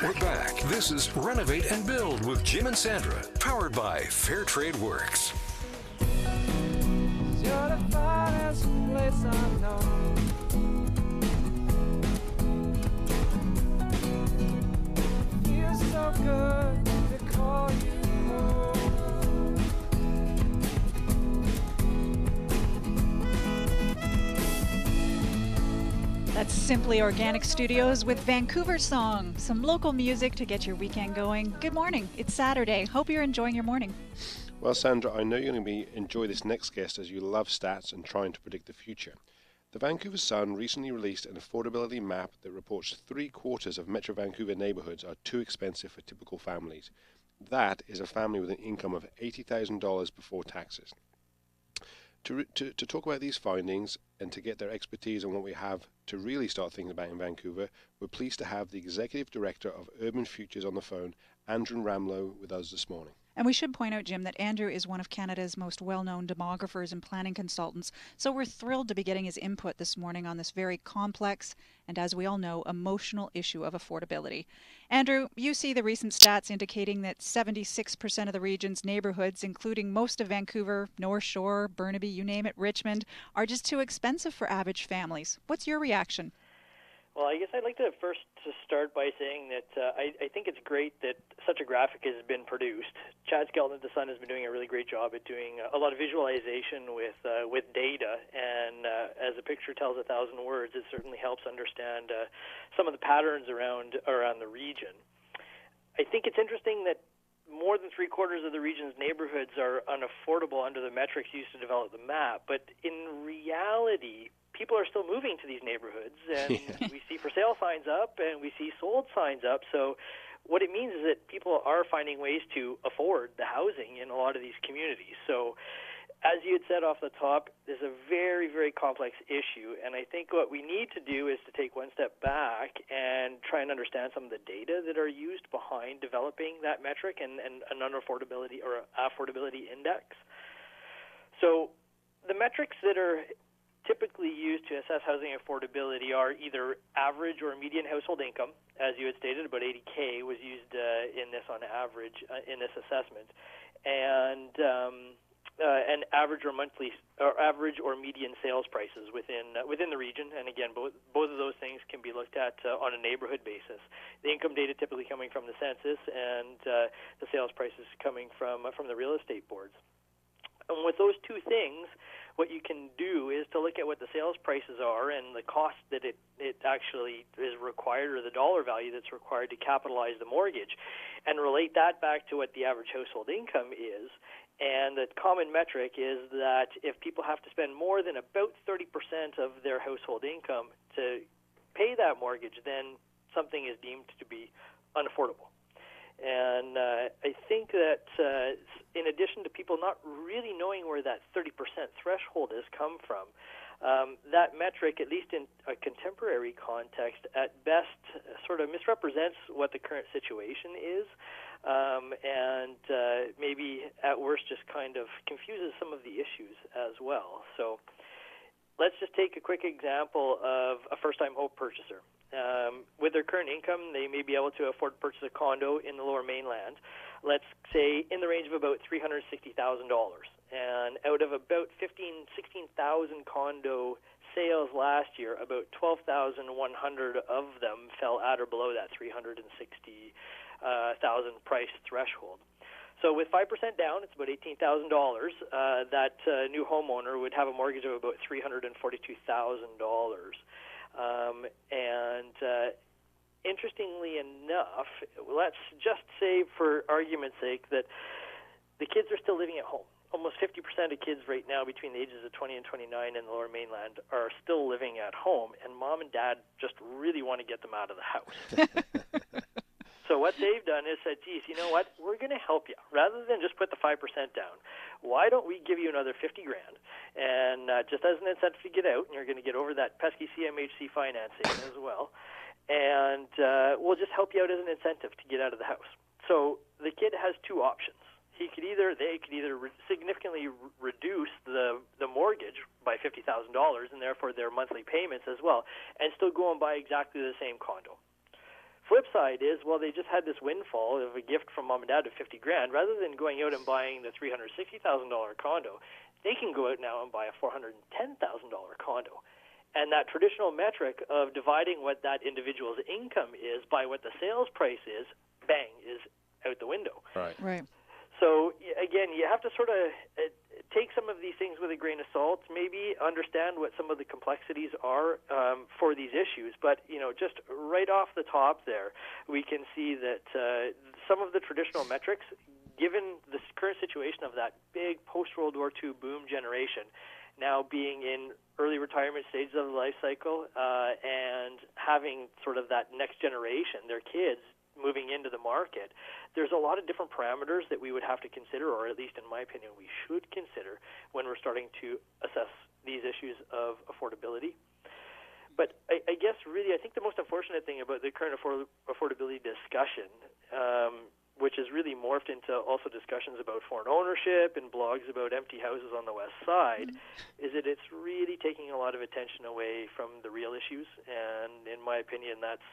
We're back. This is Renovate and Build with Jim and Sandra, powered by Fair Trade Works. You're the finest place I know. Feels so good to call you home. That's Simply Organic Studios with Vancouver Song. Some local music to get your weekend going. Good morning. It's Saturday. Hope you're enjoying your morning. Well, Sandra, I know you're going to enjoy this next guest as you love stats and trying to predict the future. The Vancouver Sun recently released an affordability map that reports 3/4 of Metro Vancouver neighborhoods are too expensive for typical families. That is a family with an income of $80,000 before taxes. To talk about these findings and to get their expertise on what we have to really start thinking about in Vancouver, we're pleased to have the Executive Director of Urban Futures on the phone, Andrew Ramlow, with us this morning. And we should point out, Jim, that Andrew is one of Canada's most well-known demographers and planning consultants, so we're thrilled to be getting his input this morning on this very complex and, as we all know, emotional issue of affordability. Andrew, you see the recent stats indicating that 76% of the region's neighborhoods, including most of Vancouver, North Shore, Burnaby, you name it, Richmond, are just too expensive for average families. What's your reaction? Well, I guess I'd like to start by saying that I think it's great that such a graphic has been produced. Chad Skelton at The Sun has been doing a really great job at doing a lot of visualization with data, and as a picture tells 1,000 words, it certainly helps understand some of the patterns around the region. I think it's interesting that more than 3/4 of the region's neighborhoods are unaffordable under the metrics used to develop the map, but in reality, people are still moving to these neighborhoods, and we see for sale signs up and we see sold signs up. So what it means is that people are finding ways to afford the housing in a lot of these communities. So as you had said off the top, there's a very, very complex issue, and I think what we need to do is to take one step back and try and understand some of the data that are used behind developing that metric and an unaffordability or affordability index. So the metrics that are typically used to assess housing affordability are either average or median household income. As you had stated, about 80K was used in this on average in this assessment, and average or monthly or average or median sales prices within the region. And again, both of those things can be looked at on a neighborhood basis. The income data typically coming from the census, and the sales prices coming from the real estate boards. And with those two things, what you can do is to look at what the sales prices are and the cost that it actually is required, or the dollar value that's required to capitalize the mortgage, and relate that back to what the average household income is. And the common metric is that if people have to spend more than about 30% of their household income to pay that mortgage, then something is deemed to be unaffordable. And I think that in addition to people not really knowing where that 30% threshold has come from, that metric, at least in a contemporary context, at best sort of misrepresents what the current situation is, and maybe at worst just kind of confuses some of the issues as well. So let's just take a quick example of a first-time home purchaser. With their current income, they may be able to afford to purchase a condo in the Lower Mainland, let's say in the range of about $360,000. And out of about 16,000 condo sales last year, about 12,100 of them fell at or below that $360,000 price threshold. So with 5% down, it's about $18,000. That new homeowner would have a mortgage of about $342,000. Interestingly enough, let's just say for argument's sake that the kids are still living at home. Almost 50% of kids right now between the ages of 20 and 29 in the Lower Mainland are still living at home, and mom and dad just really want to get them out of the house. So what they've done is said, geez, you know what, we're going to help you. Rather than just put the 5% down, why don't we give you another $50,000 and just as an incentive to get out, and you're going to get over that pesky CMHC financing as well, and we'll just help you out as an incentive to get out of the house. So the kid has two options. They could either significantly reduce the mortgage by $50,000 and therefore their monthly payments as well, and still go and buy exactly the same condo. Flip side is, well, they just had this windfall of a gift from mom and dad of $50,000. Rather than going out and buying the $360,000 condo, they can go out now and buy a $410,000 condo. And that traditional metric of dividing what that individual's income is by what the sales price is, bang, is out the window. Right. So, again, you have to sort of take some of these things with a grain of salt, maybe understand what some of the complexities are for these issues. But, just right off the top there, we can see that some of the traditional metrics, given the current situation of that big post-World War II boom generation, now being in early retirement stages of the life cycle and having sort of that next generation, their kids, moving into the market, there's a lot of different parameters that we would have to consider, or at least in my opinion, we should consider when we're starting to assess these issues of affordability. But I guess really I think the most unfortunate thing about the current affordability discussion, which has really morphed into also discussions about foreign ownership and blogs about empty houses on the west side, is that it's really taking a lot of attention away from the real issues. And in my opinion, that's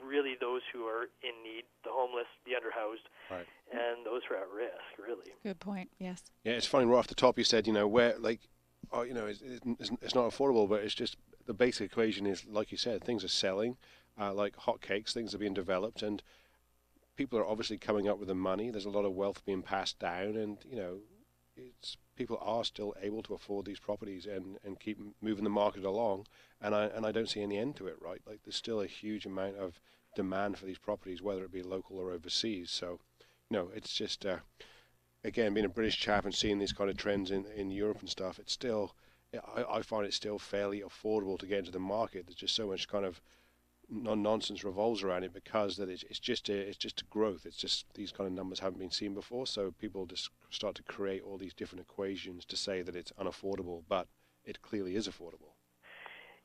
really those who are in need, the homeless, the underhoused, and those who are at risk, really. Good point, yes. Yeah, it's funny, right off the top you said, where, it's not affordable, but it's just the basic equation is, like you said, things are selling like hotcakes, things are being developed, and people are obviously coming up with the money. There's a lot of wealth being passed down, and, people are still able to afford these properties and keep moving the market along, and I don't see any end to it, right? Like, there's still a huge amount of demand for these properties, whether it be local or overseas. So, it's just, again, being a British chap and seeing these kind of trends in Europe and stuff, it's still, I find it still fairly affordable to get into the market. There's just so much kind of nonsense revolves around it because that it's just a growth. It's just these kind of numbers haven't been seen before, so people just start to create all these different equations to say that it's unaffordable, but it clearly is affordable.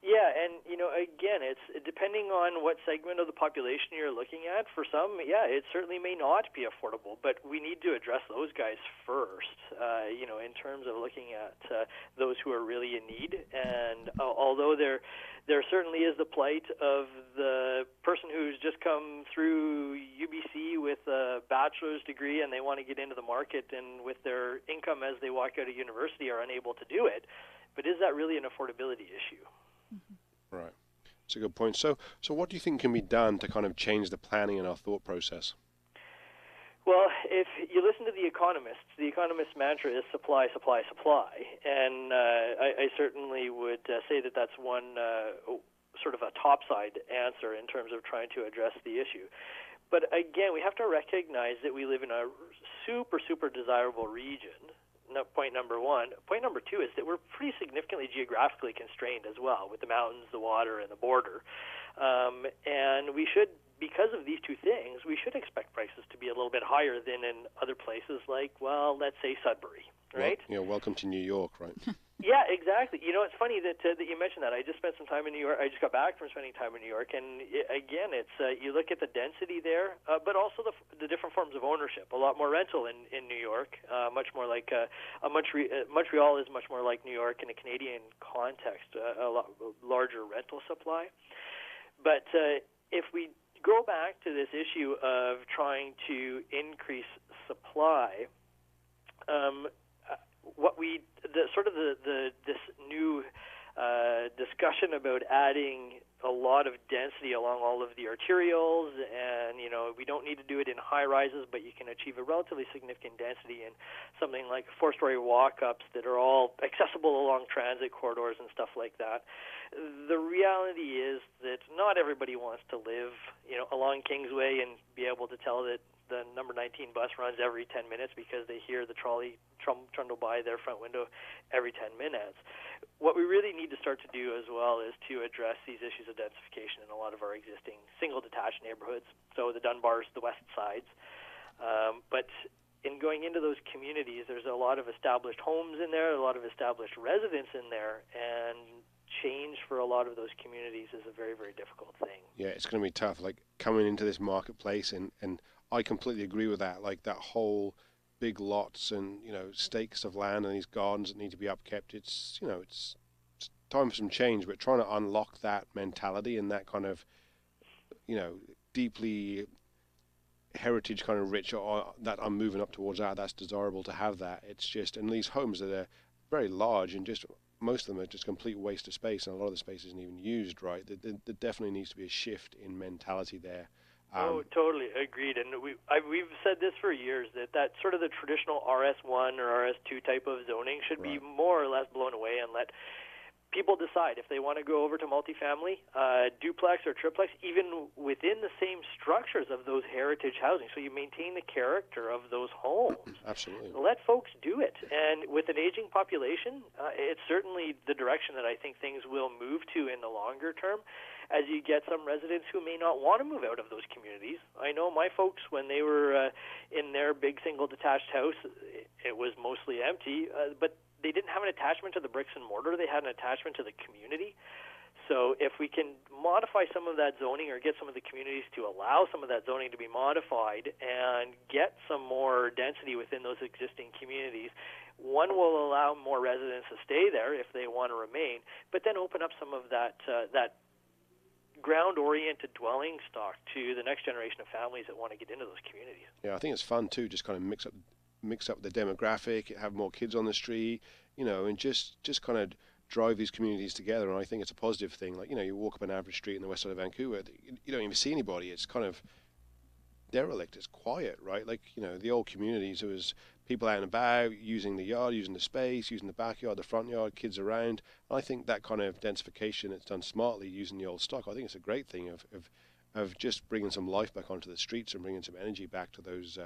Yeah, and again, it's depending on what segment of the population you're looking at. For some, it certainly may not be affordable, but we need to address those guys first. In terms of looking at those who are really in need, and although there certainly is the plight of the person who's just come through UBC with a bachelor's degree and they want to get into the market, and with their income as they walk out of university are unable to do it. But is that really an affordability issue? Right. That's a good point. So what do you think can be done to kind of change the planning in our thought process? Well, if you listen to the economists mantra is supply, supply, supply. And I certainly would say that that's one sort of a topside answer in terms of trying to address the issue. But again, we have to recognize that we live in a super, super desirable region. Point number one. Point number two is that we're pretty significantly geographically constrained as well, with the mountains, the water, and the border. And we should, because of these two things, we should expect prices to be a little bit higher than in other places like, well, let's say Sudbury, right? Well, welcome to New York, right? Yeah, exactly. It's funny that you mentioned that. I just spent some time in New York. I just got back from spending time in New York, and again, it's you look at the density there, but also the different forms of ownership. A lot more rental in New York, much more like Montreal is much more like New York in a Canadian context, a lot larger rental supply. But if we go back to this issue of trying to increase supply, this new discussion about adding a lot of density along all of the arterials, and we don't need to do it in high rises, but you can achieve a relatively significant density in something like 4-story walk-ups that are all accessible along transit corridors and stuff like that. The reality is that not everybody wants to live along Kingsway and be able to tell that the number 19 bus runs every 10 minutes because they hear the trolley trundle by their front window every 10 minutes. What we really need to start to do as well is to address these issues of densification in a lot of our existing single detached neighborhoods, so the Dunbars, the West Sides. But in going into those communities, there's a lot of established homes in there, a lot of established residents in there, and change for a lot of those communities is a very, very difficult thing. Yeah, it's going to be tough, like coming into this marketplace, and I completely agree with that, like that whole big lots and, stakes of land and these gardens that need to be upkept. It's time for some change, but trying to unlock that mentality and that kind of, deeply heritage kind of rich, or that I'm moving up towards that's desirable to have that. It's just, and these homes that are very large and just most of them are just complete waste of space, and a lot of the space isn't even used right. There definitely needs to be a shift in mentality there. Totally agreed. And we've said this for years, that sort of the traditional RS1 or RS2 type of zoning should be more or less blown away and let people decide if they want to go over to multifamily, duplex or triplex, even within the same structures of those heritage housing. So you maintain the character of those homes. Absolutely. Let folks do it. And with an aging population, it's certainly the direction that I think things will move to in the longer term, as you get some residents who may not want to move out of those communities. I know my folks, when they were in their big single detached house, it was mostly empty, but they didn't have an attachment to the bricks and mortar. They had an attachment to the community. So if we can modify some of that zoning or get some of the communities to allow some of that zoning to be modified and get some more density within those existing communities, one will allow more residents to stay there if they want to remain, but then open up some of that ground-oriented dwelling stock to the next generation of families that want to get into those communities. Yeah, I think it's fun too, just kind of mix up the demographic, have more kids on the street, and just kind of drive these communities together. And I think it's a positive thing. Like, you walk up an average street in the west side of Vancouver, you don't even see anybody. It's kind of derelict. It's quiet, right? Like, the old communities, it was people out and about, using the yard, using the space, using the backyard, the front yard, kids around. And I think that kind of densification, it's done smartly using the old stock. I think it's a great thing of just bringing some life back onto the streets and bringing some energy back to those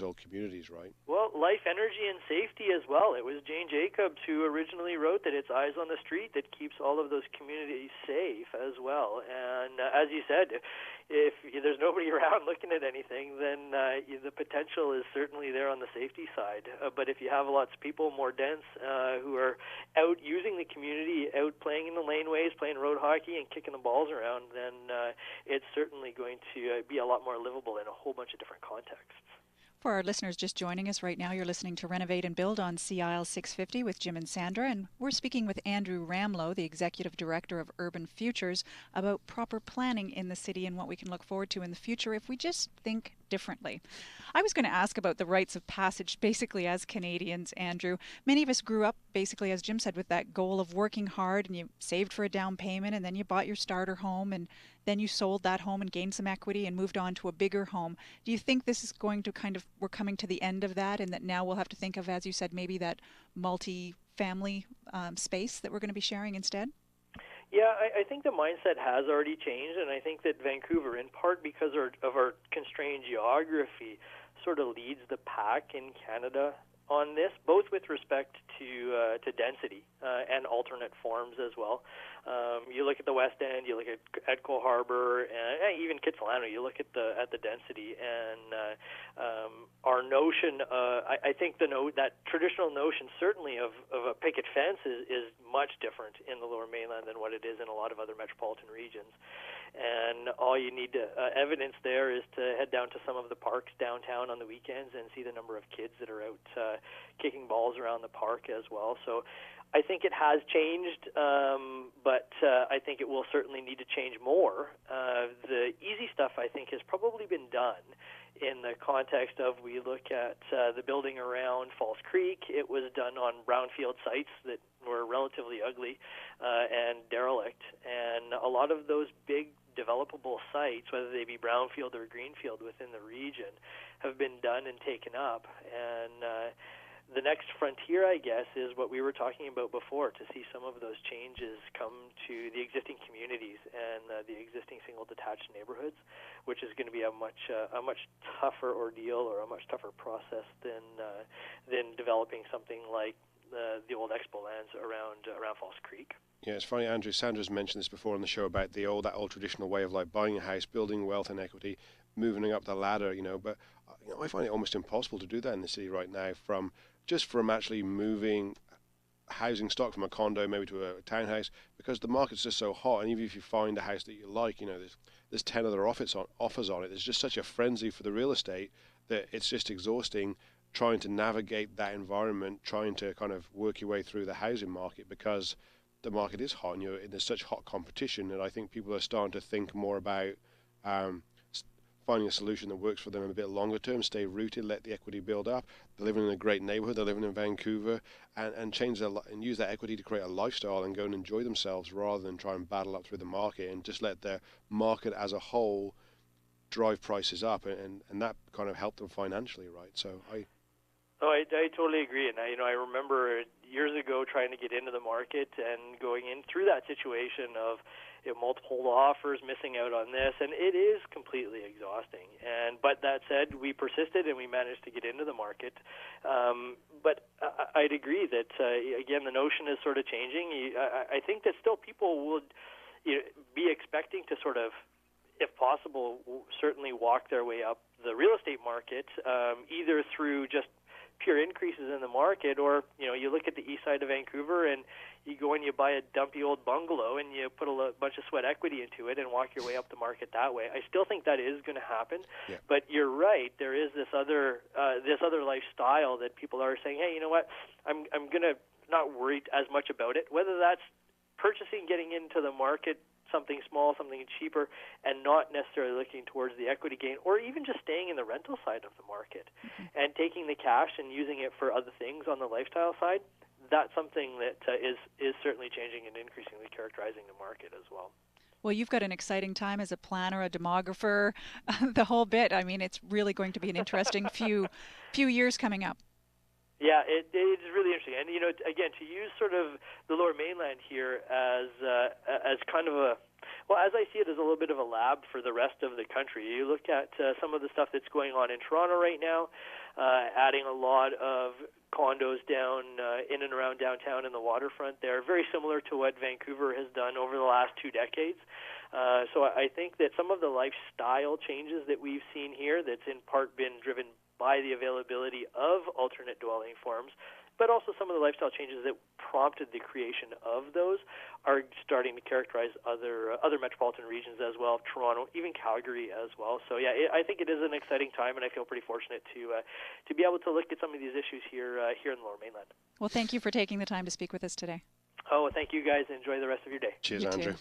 old communities, right? Well, life, energy, and safety as well. It was Jane Jacobs who originally wrote that it's eyes on the street that keeps all of those communities safe as well. And as you said, if there's nobody around looking at anything, then the potential is certainly there on the safety side. But if you have lots of people, more dense, who are out using the community, out playing in the laneways, playing road hockey and kicking the balls around, then it's certainly going to be a lot more livable in a whole bunch of different contexts. For our listeners just joining us right now, you're listening to Renovate and Build on CIL 650 with Jim and Sandra, and we're speaking with Andrew Ramlow, the Executive Director of Urban Futures, about proper planning in the city and what we can look forward to in the future if we just think differently. I was going to ask about the rites of passage, basically as Canadians, Andrew. Many of us grew up, basically, as Jim said, with that goal of working hard, and you saved for a down payment, and then you bought your starter home, and then you sold that home and gained some equity and moved on to a bigger home. Do you think this is going to we're coming to the end of that, and that now we'll have to think of, as you said, maybe that multi-family space that we're going to be sharing instead? Yeah, I think the mindset has already changed, and I think that Vancouver, in part because of our constrained geography, sort of leads the pack in Canada on this, both with respect to density and alternate forms as well. You look at the West End, you look at Cole Harbour, and even Kitsilano. You look at the density, and our notion. I think that traditional notion, certainly of a picket fence, is much different in the Lower Mainland than what it is in a lot of other metropolitan regions. And all you need to evidence there is to head down to some of the parks downtown on the weekends and see the number of kids that are out kicking balls around the park as well. So I think it has changed, but I think it will certainly need to change more. The easy stuff, I think, has probably been done in the context of, we look at the building around Falls Creek. It was done on brownfield sites that were relatively ugly and derelict. And a lot of those big developable sites, whether they be brownfield or greenfield within the region, have been done and taken up. And the next frontier, I guess, is what we were talking about before, to see some of those changes come to the existing communities and the existing single detached neighborhoods, which is going to be a much tougher ordeal, or a much tougher process than developing something like the old expo lands around Falls Creek. Yeah, it's funny, Andrew. Sandra's mentioned this before on the show about that old traditional way of like buying a house, building wealth and equity, moving up the ladder. But I find it almost impossible to do that in the city right now. From actually moving housing stock from a condo maybe to a townhouse, because the market's just so hot. And even if you find a house that you like, there's 10 other offers on it. There's just such a frenzy for the real estate that it's just exhausting trying to navigate that environment, trying to kind of work your way through the housing market, because the market is hot and there's such hot competition. And I think people are starting to think more about finding a solution that works for them a bit longer term, stay rooted, let the equity build up. They're living in a great neighborhood, they're living in Vancouver, and change and use that equity to create a lifestyle and go and enjoy themselves rather than try and battle up through the market and just let their market as a whole drive prices up, and that kind of helped them financially, right? So I totally agree, and I remember years ago trying to get into the market and going in through that situation of multiple offers, missing out on this, and it is completely exhausting. But that said, we persisted and we managed to get into the market. But I'd agree that again, the notion is sort of changing. I think that still people would be expecting to sort of, if possible, certainly walk their way up the real estate market, either through just pure increases in the market, or you look at the east side of Vancouver and you go and you buy a dumpy old bungalow and you put a bunch of sweat equity into it and walk your way up the market that way. I still think that is going to happen, but you're right. There is this other lifestyle that people are saying, hey, you know what? I'm going to not worry as much about it. Whether that's purchasing, getting into the market, something small, something cheaper, and not necessarily looking towards the equity gain, or even just staying in the rental side of the market and taking the cash and using it for other things on the lifestyle side. That's something that is certainly changing and increasingly characterizing the market as well. Well, you've got an exciting time as a planner, a demographer, the whole bit. I mean, it's really going to be an interesting few years coming up. Yeah, it's really interesting, and again, to use sort of the Lower Mainland here as kind of as I see it, as a little bit of a lab for the rest of the country. You look at some of the stuff that's going on in Toronto right now, adding a lot of condos down in and around downtown and the waterfront there, very similar to what Vancouver has done over the last 2 decades. So I think that some of the lifestyle changes that we've seen here, that's in part been driven by the availability of alternate dwelling forms, but also some of the lifestyle changes that prompted the creation of those, are starting to characterize other metropolitan regions as well, Toronto, even Calgary as well. So yeah, I think it is an exciting time, and I feel pretty fortunate to be able to look at some of these issues here in the Lower Mainland. Well, thank you for taking the time to speak with us today. Oh, thank you guys. Enjoy the rest of your day. Cheers, You Andrew. too.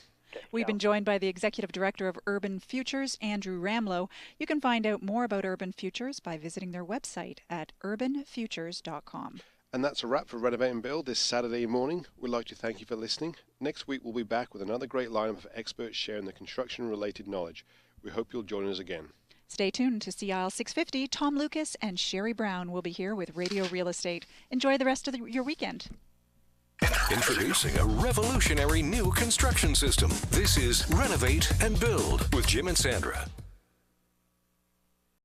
We've been joined by the Executive Director of Urban Futures, Andrew Ramlow. You can find out more about Urban Futures by visiting their website at urbanfutures.com. And that's a wrap for Renovate and Build this Saturday morning. We'd like to thank you for listening. Next week we'll be back with another great lineup of experts sharing their construction-related knowledge. We hope you'll join us again. Stay tuned to CIL 650. Tom Lucas and Sherry Brown will be here with Radio Real Estate. Enjoy the rest of your weekend. Introducing a revolutionary new construction system. This is Renovate and Build with Jim and Sandra.